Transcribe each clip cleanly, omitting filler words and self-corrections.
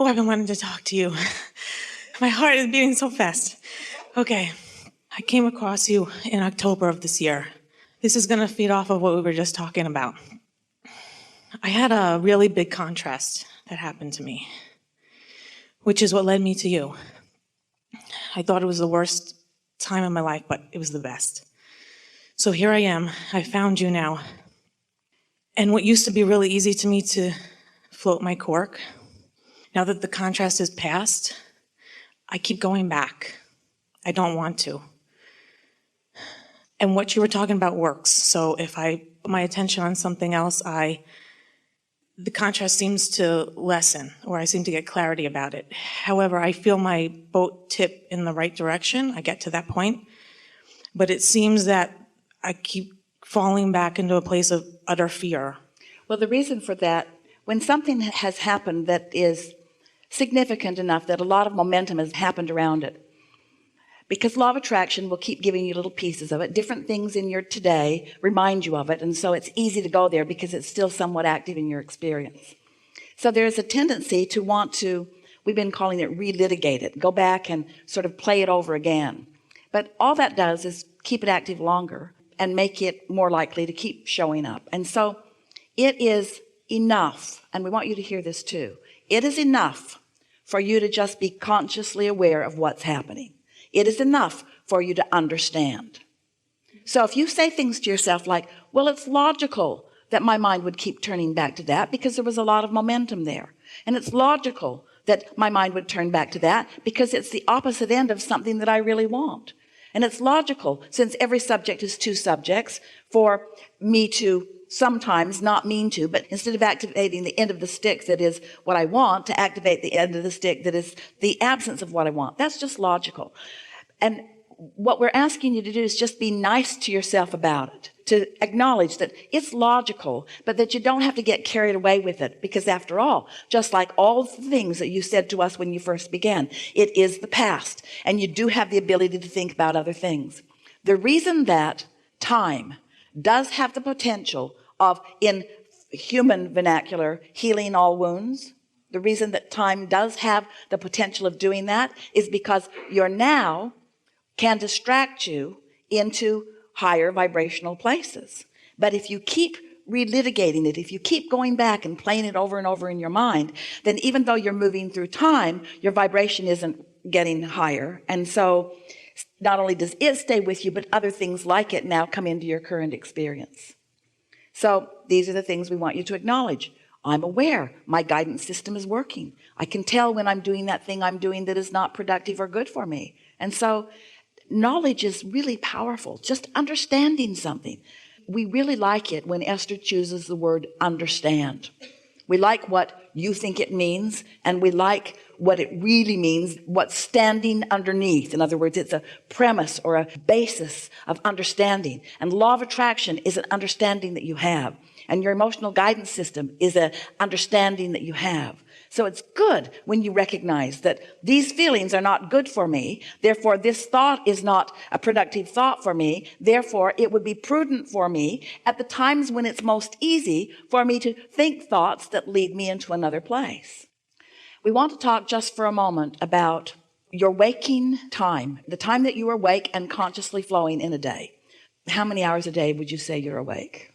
Oh, I've been wanting to talk to you. My heart is beating so fast. Okay, I came across you in October of this year. This is going to feed off of what we were just talking about. I had a really big contrast that happened to me, which is what led me to you. I thought it was the worst time of my life, but it was the best. So here I am. I found you now. And what used to be really easy to me to float my cork, now that the contrast is past, I keep going back. I don't want to. And what you were talking about works. So if I put my attention on something else, the contrast seems to lessen, or I seem to get clarity about it. However, I feel my boat tip in the right direction. I get to that point. But it seems that I keep falling back into a place of utter fear. Well, the reason for that, when something has happened that is significant enough that a lot of momentum has happened around it, because law of attraction will keep giving you little pieces of it. Different things in your today remind you of it. And so it's easy to go there because it's still somewhat active in your experience. So there's a tendency to want to, we've been calling it relitigate it, go back and sort of play it over again. But all that does is keep it active longer and make it more likely to keep showing up. And so it is enough, and we want you to hear this too. It is enough for you to just be consciously aware of what's happening. It is enough for you to understand. So if you say things to yourself like, well, it's logical that my mind would keep turning back to that because there was a lot of momentum there. And it's logical that my mind would turn back to that because it's the opposite end of something that I really want. And it's logical, since every subject is two subjects, for me to sometimes not mean to, but instead of activating the end of the stick that is what I want, to activate the end of the stick that is the absence of what I want. That's just logical. And what we're asking you to do is just be nice to yourself about it, to acknowledge that it's logical, but that you don't have to get carried away with it, because after all, just like all the things that you said to us when you first began, it is the past, and you do have the ability to think about other things. The reason that time does have the potential of, in human vernacular, healing all wounds, the reason that time does have the potential of doing that is because your now can distract you into higher vibrational places. But if you keep relitigating it, if you keep going back and playing it over and over in your mind, then even though you're moving through time, your vibration isn't getting higher. And so not only does it stay with you, but other things like it now come into your current experience. So these are the things we want you to acknowledge. I'm aware my guidance system is working. I can tell when I'm doing that thing I'm doing that is not productive or good for me. And so knowledge is really powerful. Just understanding something. We really like it when Esther chooses the word understand. We like what you think it means, and we like what it really means, what's standing underneath. In other words, it's a premise or a basis of understanding. And law of attraction is an understanding that you have. And your emotional guidance system is an understanding that you have. So it's good when you recognize that these feelings are not good for me. Therefore, this thought is not a productive thought for me. Therefore, it would be prudent for me at the times when it's most easy for me to think thoughts that lead me into another place. We want to talk just for a moment about your waking time, the time that you are awake and consciously flowing in a day. How many hours a day would you say you're awake?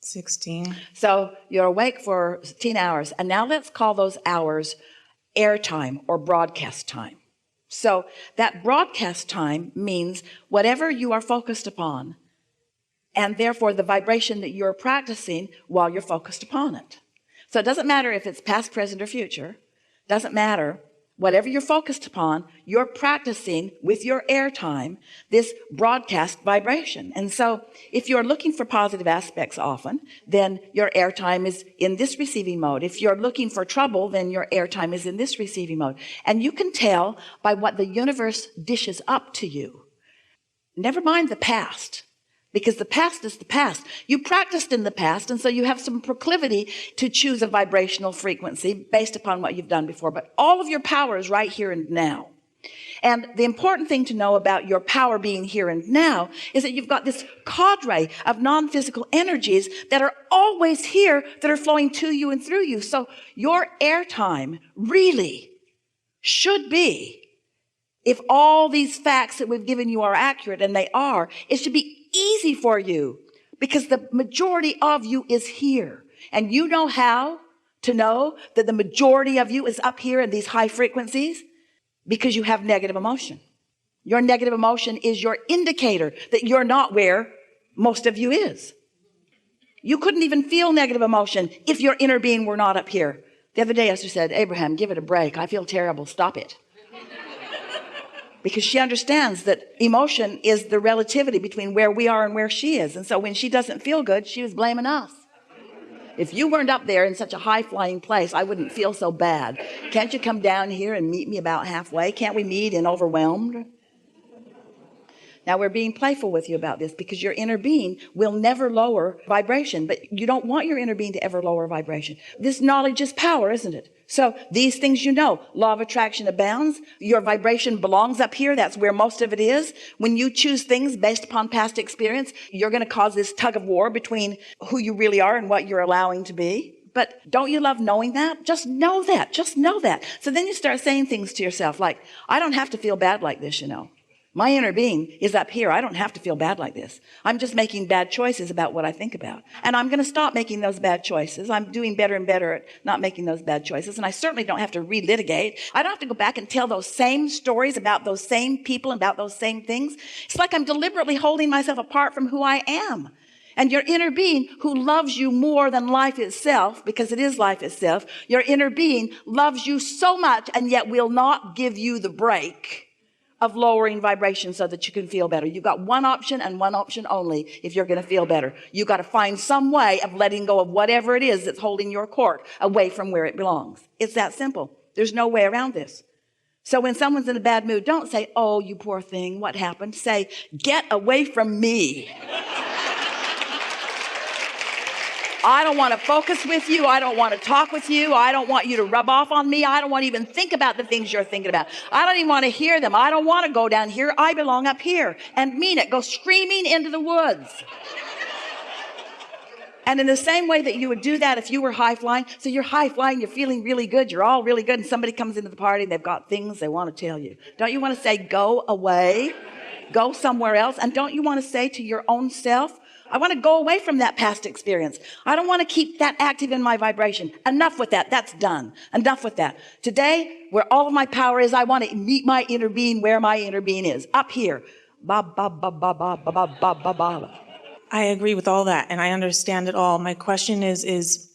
16. So you're awake for 16 hours. And now let's call those hours airtime or broadcast time. So that broadcast time means whatever you are focused upon, and therefore the vibration that you're practicing while you're focused upon it. So it doesn't matter if it's past, present, or future. Doesn't matter. Whatever you're focused upon, you're practicing with your airtime this broadcast vibration. And so if you're looking for positive aspects often, then your airtime is in this receiving mode. If you're looking for trouble, then your airtime is in this receiving mode. And you can tell by what the universe dishes up to you. Never mind the past, because the past is the past. You practiced in the past, and so you have some proclivity to choose a vibrational frequency based upon what you've done before. But all of your power is right here and now. And the important thing to know about your power being here and now is that you've got this cadre of non-physical energies that are always here, that are flowing to you and through you. So your airtime really should be, if all these facts that we've given you are accurate, and they are, it should be easy for you because the majority of you is here. And you know how to know that the majority of you is up here in these high frequencies? Because you have negative emotion. Your negative emotion is your indicator that you're not where most of you is. You couldn't even feel negative emotion if your inner being were not up here. The other day Esther said, Abraham, give it a break. I feel terrible. Stop it. Because she understands that emotion is the relativity between where we are and where she is. And so when she doesn't feel good, she was blaming us. If you weren't up there in such a high-flying place, I wouldn't feel so bad. Can't you come down here and meet me about halfway? Can't we meet in Overwhelmed? Now, we're being playful with you about this because your inner being will never lower vibration, but you don't want your inner being to ever lower vibration. This knowledge is power, isn't it? So these things you know, law of attraction abounds. Your vibration belongs up here. That's where most of it is. When you choose things based upon past experience, you're going to cause this tug of war between who you really are and what you're allowing to be. But don't you love knowing that? Just know that. Just know that. So then you start saying things to yourself like, I don't have to feel bad like this, you know. My inner being is up here. I don't have to feel bad like this. I'm just making bad choices about what I think about. And I'm going to stop making those bad choices. I'm doing better and better at not making those bad choices. And I certainly don't have to relitigate. I don't have to go back and tell those same stories about those same people and about those same things. It's like I'm deliberately holding myself apart from who I am. And your inner being, who loves you more than life itself, because it is life itself, your inner being loves you so much and yet will not give you the break of lowering vibration so that you can feel better. You've got one option and one option only if you're going to feel better. You've got to find some way of letting go of whatever it is that's holding your cork away from where it belongs. It's that simple. There's no way around this. So when someone's in a bad mood, don't say, oh, you poor thing, what happened? Say, get away from me. I don't want to focus with you. I don't want to talk with you. I don't want you to rub off on me. I don't want to even think about the things you're thinking about. I don't even want to hear them. I don't want to go down here. I belong up here. And mean it. Go screaming into the woods. And in the same way that you would do that if you were high flying, so you're high flying, you're feeling really good, you're all really good, and somebody comes into the party and they've got things they want to tell you. Don't you want to say, go away, go somewhere else? And don't you want to say to your own self, I want to go away from that past experience. I don't want to keep that active in my vibration. Enough with that. That's done. Enough with that. Today, where all of my power is, I want to meet my inner being where my inner being is. Up here. Ba, ba, ba, ba, ba, ba, ba, ba, ba, ba. I agree with all that, and I understand it all. My question is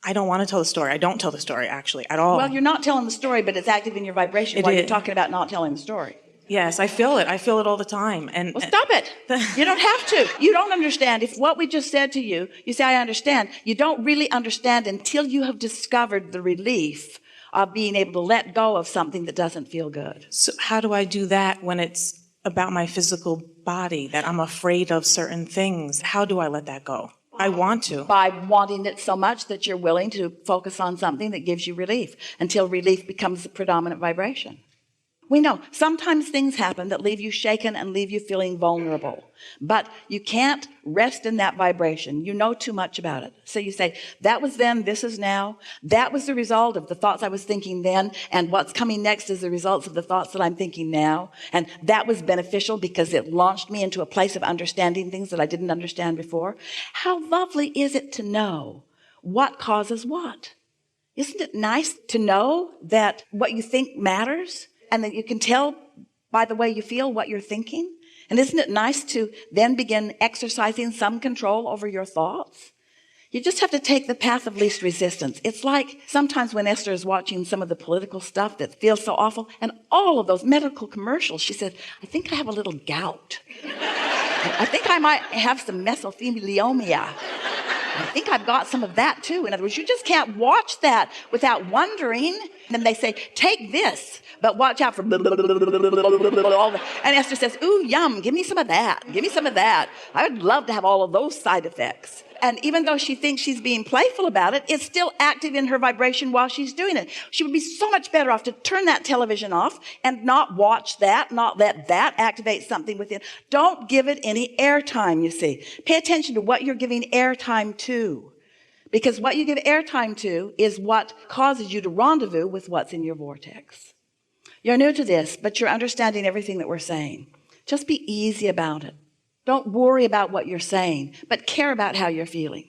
I don't want to tell the story. I don't tell the story, actually, at all. Well, you're not telling the story, but it's active in your vibration while you're talking about not telling the story. Yes, I feel it. I feel it all the time. And well, stop it. You don't have to. You don't understand. If what we just said to you, you say, I understand. You don't really understand until you have discovered the relief of being able to let go of something that doesn't feel good. So how do I do that when it's about my physical body, that I'm afraid of certain things? How do I let that go? I want to. By wanting it so much that you're willing to focus on something that gives you relief until relief becomes the predominant vibration. We know sometimes things happen that leave you shaken and leave you feeling vulnerable, but you can't rest in that vibration. You know too much about it. So you say, that was then, this is now. That was the result of the thoughts I was thinking then, and what's coming next is the results of the thoughts that I'm thinking now. And that was beneficial because it launched me into a place of understanding things that I didn't understand before. How lovely is it to know what causes what? Isn't it nice to know that what you think matters? And that you can tell by the way you feel what you're thinking? And isn't it nice to then begin exercising some control over your thoughts? You just have to take the path of least resistance. It's like sometimes when Esther is watching some of the political stuff that feels so awful, and all of those medical commercials, she says, I think I have a little gout. I think I might have some mesothelioma. I think I've got some of that too. In other words, you just can't watch that without wondering, And then they say, take this, but watch out for blah, blah, blah, blah, blah, blah, blah, all that. And Esther says, ooh, yum, give me some of that. Give me some of that. I would love to have all of those side effects. And even though she thinks she's being playful about it, it's still active in her vibration while she's doing it. She would be so much better off to turn that television off and not watch that, not let that activate something within. Don't give it any airtime, you see. Pay attention to what you're giving airtime to. Because what you give airtime to is what causes you to rendezvous with what's in your vortex. You're new to this, but you're understanding everything that we're saying. Just be easy about it. Don't worry about what you're saying, but care about how you're feeling.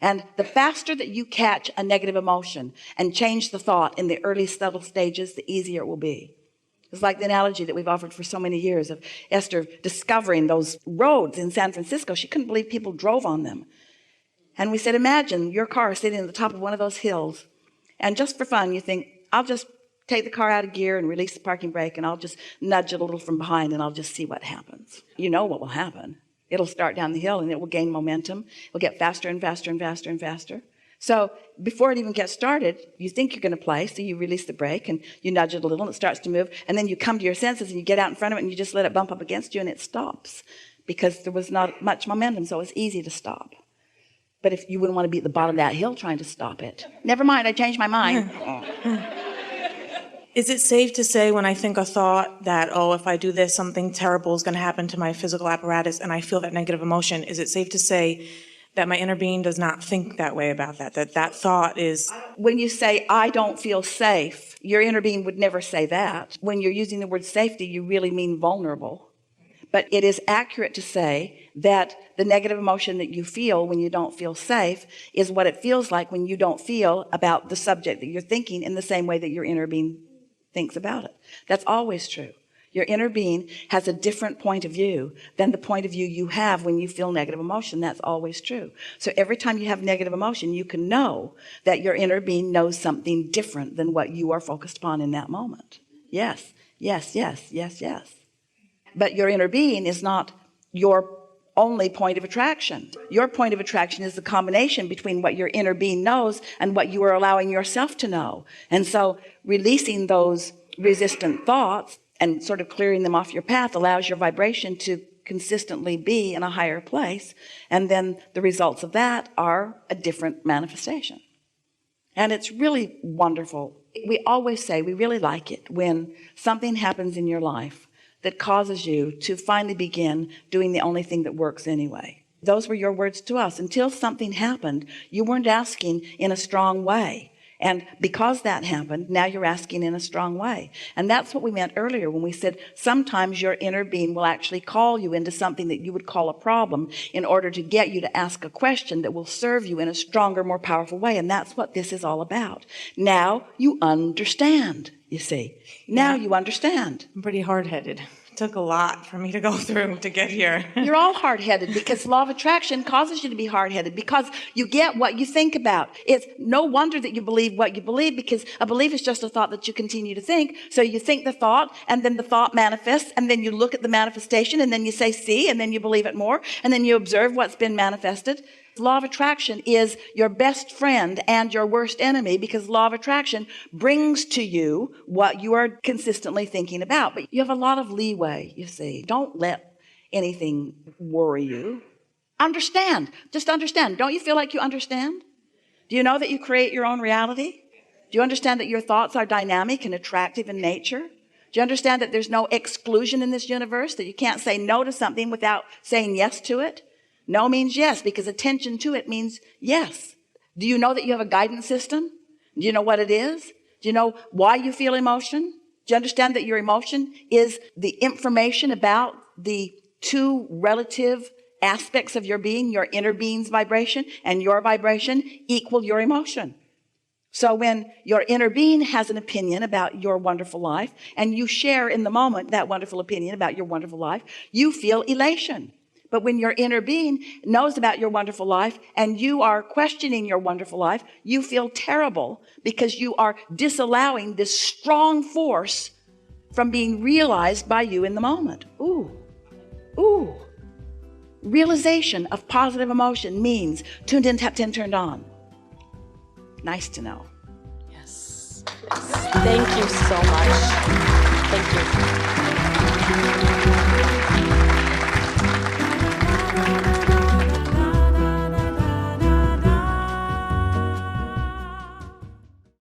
And the faster that you catch a negative emotion and change the thought in the early subtle stages, the easier it will be. It's like the analogy that we've offered for so many years of Esther discovering those roads in San Francisco. She couldn't believe people drove on them. And we said, imagine your car sitting at the top of one of those hills. And just for fun, you think, I'll just take the car out of gear and release the parking brake, and I'll just nudge it a little from behind, and I'll just see what happens. You know what will happen. It'll start down the hill, and it will gain momentum. It'll get faster and faster and faster and faster. So before it even gets started, you think you're going to play, so you release the brake, and you nudge it a little, and it starts to move. And then you come to your senses, and you get out in front of it, and you just let it bump up against you, and it stops. Because there was not much momentum, so it was easy to stop. But if you wouldn't want to be at the bottom of that hill trying to stop it. Never mind, I changed my mind. Is it safe to say when I think a thought that, oh, if I do this, something terrible is going to happen to my physical apparatus, and I feel that negative emotion, is it safe to say that my inner being does not think that way about that, that thought is... When you say, I don't feel safe, your inner being would never say that. When you're using the word safety, you really mean vulnerable. But it is accurate to say that the negative emotion that you feel when you don't feel safe is what it feels like when you don't feel about the subject that you're thinking in the same way that your inner being thinks about it. That's always true. Your inner being has a different point of view than the point of view you have when you feel negative emotion. That's always true. So every time you have negative emotion, you can know that your inner being knows something different than what you are focused upon in that moment. Yes, yes, yes, yes, yes. But your inner being is not your only point of attraction. Your point of attraction is the combination between what your inner being knows and what you are allowing yourself to know. And so releasing those resistant thoughts and sort of clearing them off your path allows your vibration to consistently be in a higher place. And then the results of that are a different manifestation. And it's really wonderful. We always say we really like it when something happens in your life that causes you to finally begin doing the only thing that works anyway. Those were your words to us. Until something happened, you weren't asking in a strong way. And because that happened, now you're asking in a strong way. And that's what we meant earlier when we said sometimes your inner being will actually call you into something that you would call a problem in order to get you to ask a question that will serve you in a stronger, more powerful way. And that's what this is all about. Now you understand, you see. Now you understand. I'm pretty hard-headed. It took a lot for me to go through to get here. You're all hard-headed because law of attraction causes you to be hard-headed because you get what you think about. It's no wonder that you believe what you believe, because a belief is just a thought that you continue to think. So you think the thought, and then the thought manifests, and then you look at the manifestation, and then you say, see, and then you believe it more, and then you observe what's been manifested. Law of attraction is your best friend and your worst enemy, because law of attraction brings to you what you are consistently thinking about. But you have a lot of leeway, you see. Don't let anything worry you. Understand. Just understand. Don't you feel like you understand? Do you know that you create your own reality? Do you understand that your thoughts are dynamic and attractive in nature? Do you understand that there's no exclusion in this universe, that you can't say no to something without saying yes to it? No means yes, because attention to it means yes. Do you know that you have a guidance system? Do you know what it is? Do you know why you feel emotion? Do you understand that your emotion is the information about the two relative aspects of your being, your inner being's vibration and your vibration equal your emotion? So when your inner being has an opinion about your wonderful life and you share in the moment that wonderful opinion about your wonderful life, you feel elation. But when your inner being knows about your wonderful life and you are questioning your wonderful life, you feel terrible because you are disallowing this strong force from being realized by you in the moment. Ooh, ooh. Realization of positive emotion means tuned in, tapped in, turned on. Nice to know. Yes. Thank you so much. Thank you.